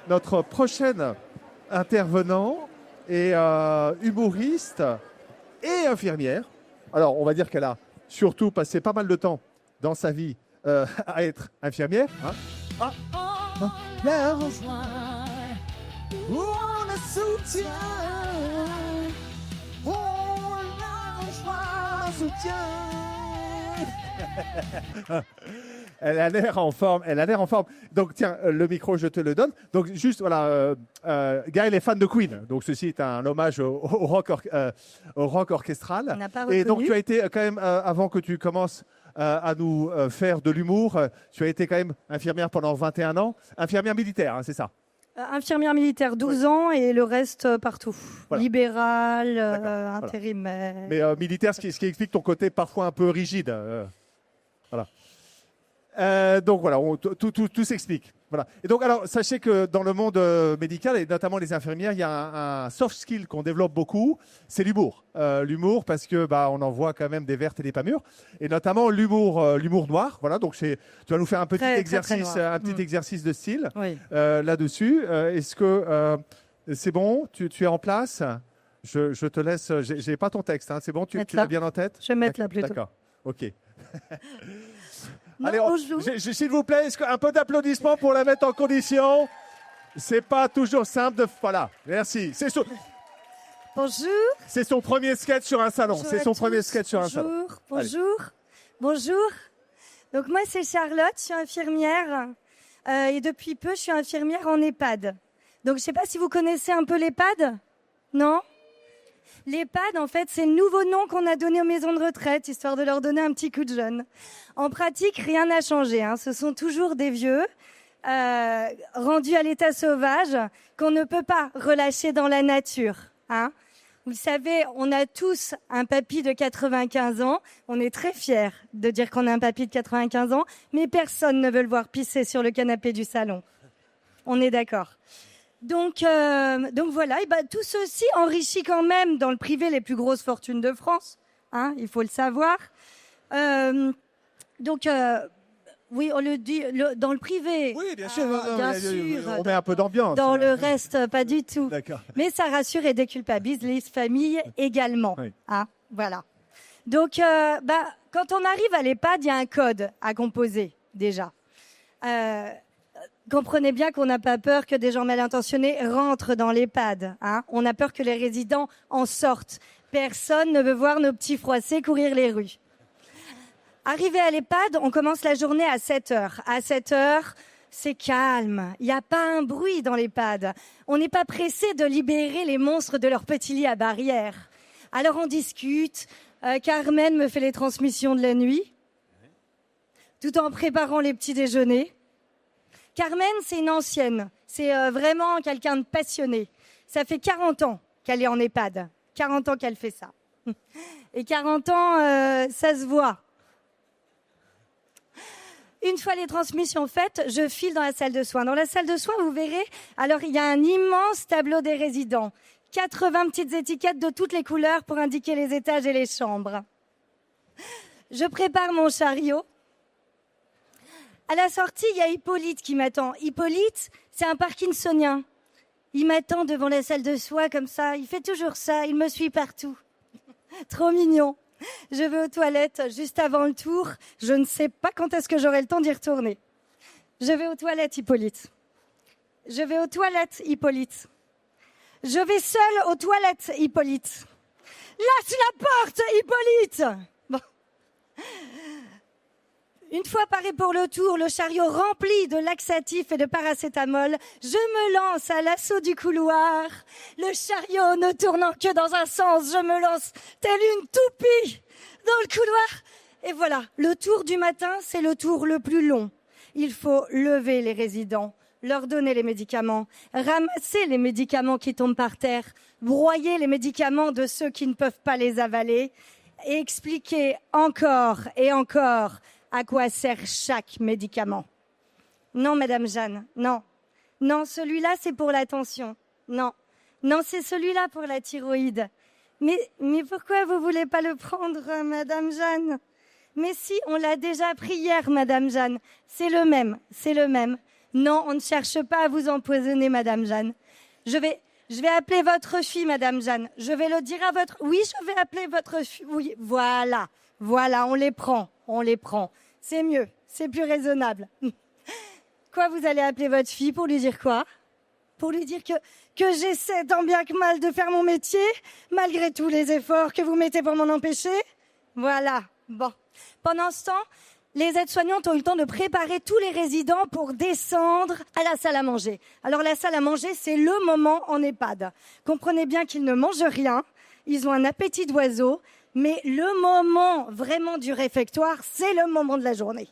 notre prochaine intervenant est humoriste et infirmière. Alors, on va dire qu'elle a surtout passé pas mal de temps dans sa vie à être infirmière. Hein. La rejoint, on la soutient, on la rejoint, soutient. Elle a l'air en forme, Donc tiens, le micro, je te le donne. Donc juste, voilà, Gaël est fan de Queen. Donc ceci est un hommage au rock orchestral. On n'a pas Et reconnu. donc tu as été quand même, avant que tu commences à nous faire de l'humour, tu as été quand même infirmière pendant 21 ans. Infirmière militaire, hein, c'est ça? Infirmière militaire, 12 ans, et le reste partout. Voilà. Libéral, Voilà. intérimaire. Mais militaire, ce qui explique ton côté parfois un peu rigide. Voilà. Donc voilà, tout s'explique. Voilà. Et donc alors, sachez que dans le monde médical et notamment les infirmières, il y a un soft skill qu'on développe beaucoup, c'est l'humour. L'humour parce que on en voit quand même des vertes et des pas mûres, et notamment l'humour noir. Voilà. Donc tu vas nous faire un petit exercice, très noir. exercice de style Oui. là-dessus. Est-ce que c'est bon? Tu es en place? Je te laisse. J'ai pas ton texte. Hein. C'est bon. Tu l'as bien en tête? Je vais mettre là plutôt. D'accord. Ok. Non, Allez, bonjour. s'il vous plaît, un peu d'applaudissements pour la mettre en condition. C'est pas toujours simple de. Voilà, merci. Bonjour. C'est son premier sketch sur un salon. Bonjour C'est à son tous. premier sketch sur un salon. Bonjour. Donc moi, c'est Charlotte, je suis infirmière. Et depuis peu, je suis infirmière en EHPAD. Donc je sais pas si vous connaissez un peu l'EHPAD. Non? L'EHPAD, en fait, c'est le nouveau nom qu'on a donné aux maisons de retraite, histoire de leur donner un petit coup de jeune. En pratique, rien n'a changé. Hein. Ce sont toujours des vieux, rendus à l'état sauvage, qu'on ne peut pas relâcher dans la nature. Hein. Vous le savez, on a tous un papy de 95 ans. On est très fiers de dire qu'on a un papy de 95 ans, mais personne ne veut le voir pisser sur le canapé du salon. On est d'accord. Donc voilà, et tout ceci enrichit quand même dans le privé les plus grosses fortunes de France, hein, il faut le savoir. Oui, on le dit dans le privé. Oui, bien sûr. Bien sûr. On met un peu d'ambiance. Dans le reste, pas du tout. D'accord. Mais ça rassure et déculpabilise les familles également. Oui. Hein, voilà. Donc, quand on arrive à l'EHPAD, il y a un code à composer déjà. Comprenez bien qu'on n'a pas peur que des gens mal intentionnés rentrent dans l'EHPAD. Hein. On a peur que les résidents en sortent. Personne ne veut voir nos petits froissés courir les rues. Arrivé à l'EHPAD, on commence la journée à 7h. À 7h, c'est calme. Il n'y a pas un bruit dans l'EHPAD. On n'est pas pressé de libérer les monstres de leur petit lit à barrière. Alors on discute. Carmen me fait les transmissions de la nuit, tout en préparant les petits déjeuners. Carmen, c'est une ancienne. C'est vraiment quelqu'un de passionné. Ça fait 40 ans qu'elle est en EHPAD. 40 ans qu'elle fait ça. Et 40 ans, ça se voit. Une fois les transmissions faites, je file dans la salle de soins. Dans la salle de soins, vous verrez, alors il y a un immense tableau des résidents. 80 petites étiquettes de toutes les couleurs pour indiquer les étages et les chambres. Je prépare mon chariot. À la sortie, il y a Hippolyte qui m'attend. Hippolyte, c'est un parkinsonien. Il m'attend devant la salle de soins comme ça. Il fait toujours ça. Il me suit partout. Trop mignon. Je vais aux toilettes juste avant le tour. Je ne sais pas quand est-ce que j'aurai le temps d'y retourner. Je vais aux toilettes, Hippolyte. Je vais aux toilettes, Hippolyte. Je vais seule aux toilettes, Hippolyte. Lâche la porte, Hippolyte. Bon. Une fois paré pour le tour, le chariot rempli de laxatifs et de paracétamol, je me lance à l'assaut du couloir. Le chariot ne tournant que dans un sens, je me lance telle une toupie dans le couloir. Et voilà, le tour du matin, c'est le tour le plus long. Il faut lever les résidents, leur donner les médicaments, ramasser les médicaments qui tombent par terre, broyer les médicaments de ceux qui ne peuvent pas les avaler et expliquer encore et encore à quoi sert chaque médicament. Non, Madame Jeanne, non. Non, celui-là, c'est pour la tension. Non. Non, c'est celui-là pour la thyroïde. Mais pourquoi vous voulez pas le prendre, Madame Jeanne? Mais si, on l'a déjà pris hier, Madame Jeanne. C'est le même. Non, on ne cherche pas à vous empoisonner, Madame Jeanne. Je vais appeler votre fille, Madame Jeanne. Je vais le dire à votre... Oui, je vais appeler votre fille. Oui, voilà, on les prend. C'est mieux, c'est plus raisonnable. Quoi, vous allez appeler votre fille pour lui dire quoi? Pour lui dire que j'essaie tant bien que mal de faire mon métier, malgré tous les efforts que vous mettez pour m'en empêcher? Voilà, bon. Pendant ce temps, les aides-soignantes ont eu le temps de préparer tous les résidents pour descendre à la salle à manger. Alors la salle à manger, c'est le moment en EHPAD. Comprenez bien qu'ils ne mangent rien, ils ont un appétit d'oiseau, mais le moment vraiment du réfectoire, c'est le moment de la journée.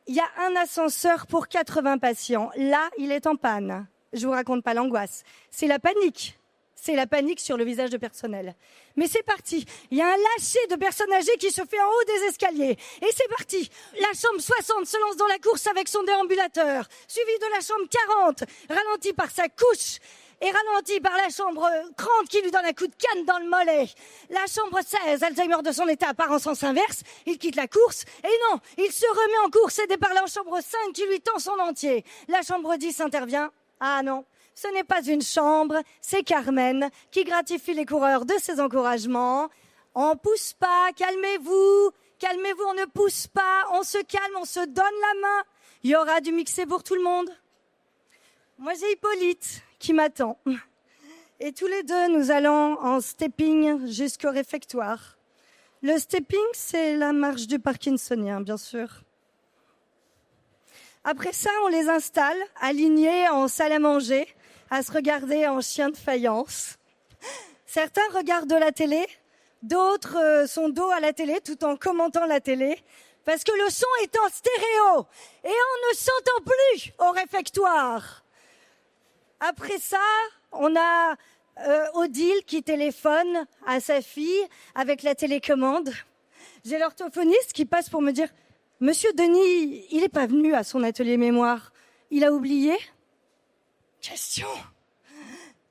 Il y a un ascenseur pour 80 patients. Là, il est en panne. Je vous raconte pas l'angoisse. C'est la panique. C'est la panique sur le visage de personnel. Mais c'est parti. Il y a un lâcher de personnes âgées qui se fait en haut des escaliers. Et c'est parti. La chambre 60 se lance dans la course avec son déambulateur, suivi de la chambre 40, ralentie par sa couche et ralentie par la chambre 30 qui lui donne un coup de canne dans le mollet. La chambre 16, Alzheimer de son état, part en sens inverse. Il quitte la course. Et non, il se remet en course aidé par la chambre 5 qui lui tend son entier. La chambre 10 intervient. Ah non. Ce n'est pas une chambre, c'est Carmen qui gratifie les coureurs de ses encouragements. On pousse pas, calmez-vous, on ne pousse pas, on se calme, on se donne la main. Il y aura du mixé pour tout le monde. Moi, j'ai Hippolyte qui m'attend. Et tous les deux, nous allons en stepping jusqu'au réfectoire. Le stepping, c'est la marche du parkinsonien, bien sûr. Après ça, on les installe, alignés en salle à manger, à se regarder en chien de faïence. Certains regardent la télé, d'autres sont dos à la télé tout en commentant la télé, parce que le son est en stéréo et on ne s'entend plus au réfectoire. Après ça, on a Odile qui téléphone à sa fille avec la télécommande. J'ai l'orthophoniste qui passe pour me dire « Monsieur Denis, il n'est pas venu à son atelier mémoire. Il a oublié ?» Question.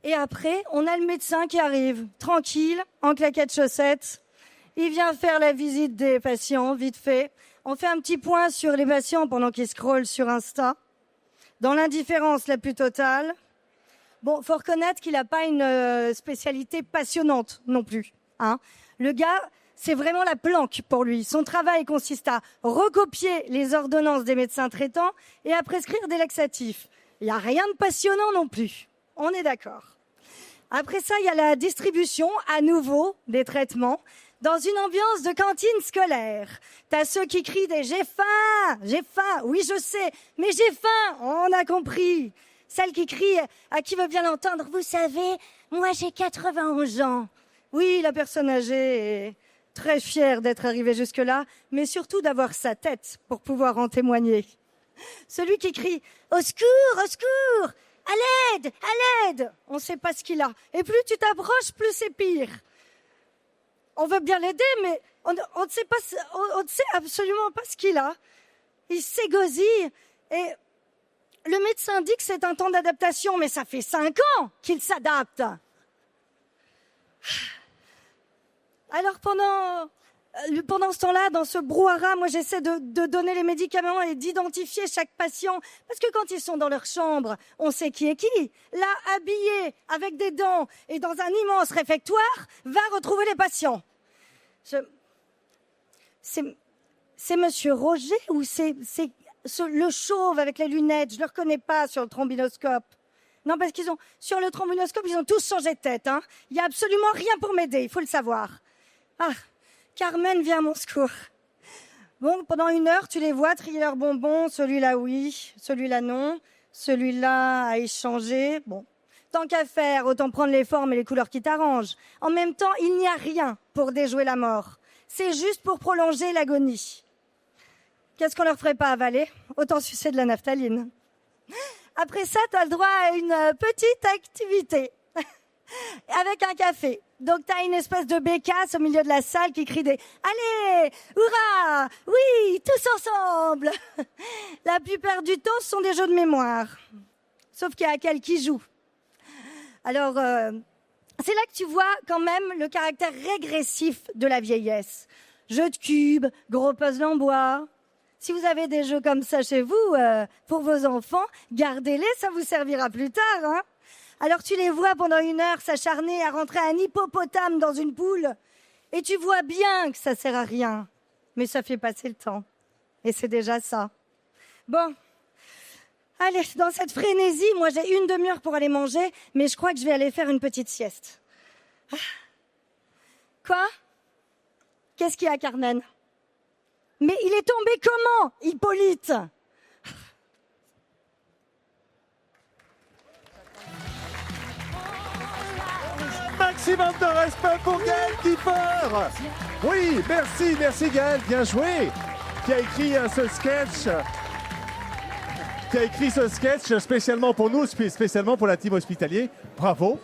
Et après, on a le médecin qui arrive, tranquille, en claquettes chaussettes. Il vient faire la visite des patients, vite fait. On fait un petit point sur les patients pendant qu'ils scrollent sur Insta. Dans l'indifférence la plus totale. Bon, faut reconnaître qu'il n'a pas une spécialité passionnante non plus. Hein. Le gars, c'est vraiment la planque pour lui. Son travail consiste à recopier les ordonnances des médecins traitants et à prescrire des laxatifs. Il n'y a rien de passionnant non plus. On est d'accord. Après ça, il y a la distribution, à nouveau, des traitements, dans une ambiance de cantine scolaire. T'as ceux qui crient des « j'ai faim, oui je sais, mais j'ai faim, on a compris ». Celle qui crie, à qui veut bien l'entendre, « Vous savez, moi j'ai 91 ans ». Oui, la personne âgée est très fière d'être arrivée jusque-là, mais surtout d'avoir sa tête pour pouvoir en témoigner. Celui qui crie « Au secours, au secours ! À l'aide, à l'aide !» On ne sait pas ce qu'il a. Et plus tu t'approches, plus c'est pire. On veut bien l'aider, mais on ne sait pas, on ne sait absolument pas ce qu'il a. Il s'égosille et le médecin dit que c'est un temps d'adaptation, mais ça fait 5 ans qu'il s'adapte. Alors pendant ce temps-là, dans ce brouhaha, moi j'essaie de donner les médicaments et d'identifier chaque patient. Parce que quand ils sont dans leur chambre, on sait qui est qui. Là, habillé, avec des dents et dans un immense réfectoire, va retrouver les patients. C'est Monsieur Roger ou c'est le chauve avec les lunettes? Je ne le reconnais pas sur le trombinoscope. Non, parce qu'ils ont, sur le trombinoscope, ils ont tous changé de tête. Hein. Il n'y a absolument rien pour m'aider, il faut le savoir. Ah, Carmen vient à mon secours. Bon, pendant 1 heure, tu les vois trier leurs bonbons. Celui-là, oui. Celui-là, non. Celui-là a échangé. Bon, tant qu'à faire, autant prendre les formes et les couleurs qui t'arrangent. En même temps, il n'y a rien pour déjouer la mort. C'est juste pour prolonger l'agonie. Qu'est-ce qu'on leur ferait pas avaler? Autant sucer de la naphtaline. Après ça, tu as le droit à une petite activité avec un café. Donc, tu as une espèce de bécasse au milieu de la salle qui crie des « Allez, hurrah, oui, tous ensemble !» La plupart du temps, ce sont des jeux de mémoire. Sauf qu'il y a quelqu'un qui joue. Alors, c'est là que tu vois quand même le caractère régressif de la vieillesse. Jeux de cubes, gros puzzles en bois. Si vous avez des jeux comme ça chez vous, pour vos enfants, gardez-les, ça vous servira plus tard. Hein. Alors tu les vois pendant 1 heure s'acharner à rentrer un hippopotame dans une poule, et tu vois bien que ça sert à rien, mais ça fait passer le temps. Et c'est déjà ça. Bon, allez, dans cette frénésie, moi j'ai 1 demi-heure pour aller manger, mais je crois que je vais aller faire une petite sieste. Ah. Quoi? Qu'est-ce qu'il y a, Carmen? Mais il est tombé comment, Hippolyte? Maximum de respect pour Gaël Kiefer. Oui, merci Gaël, bien joué. Qui a écrit ce sketch spécialement pour nous, spécialement pour la team hospitalier. Bravo.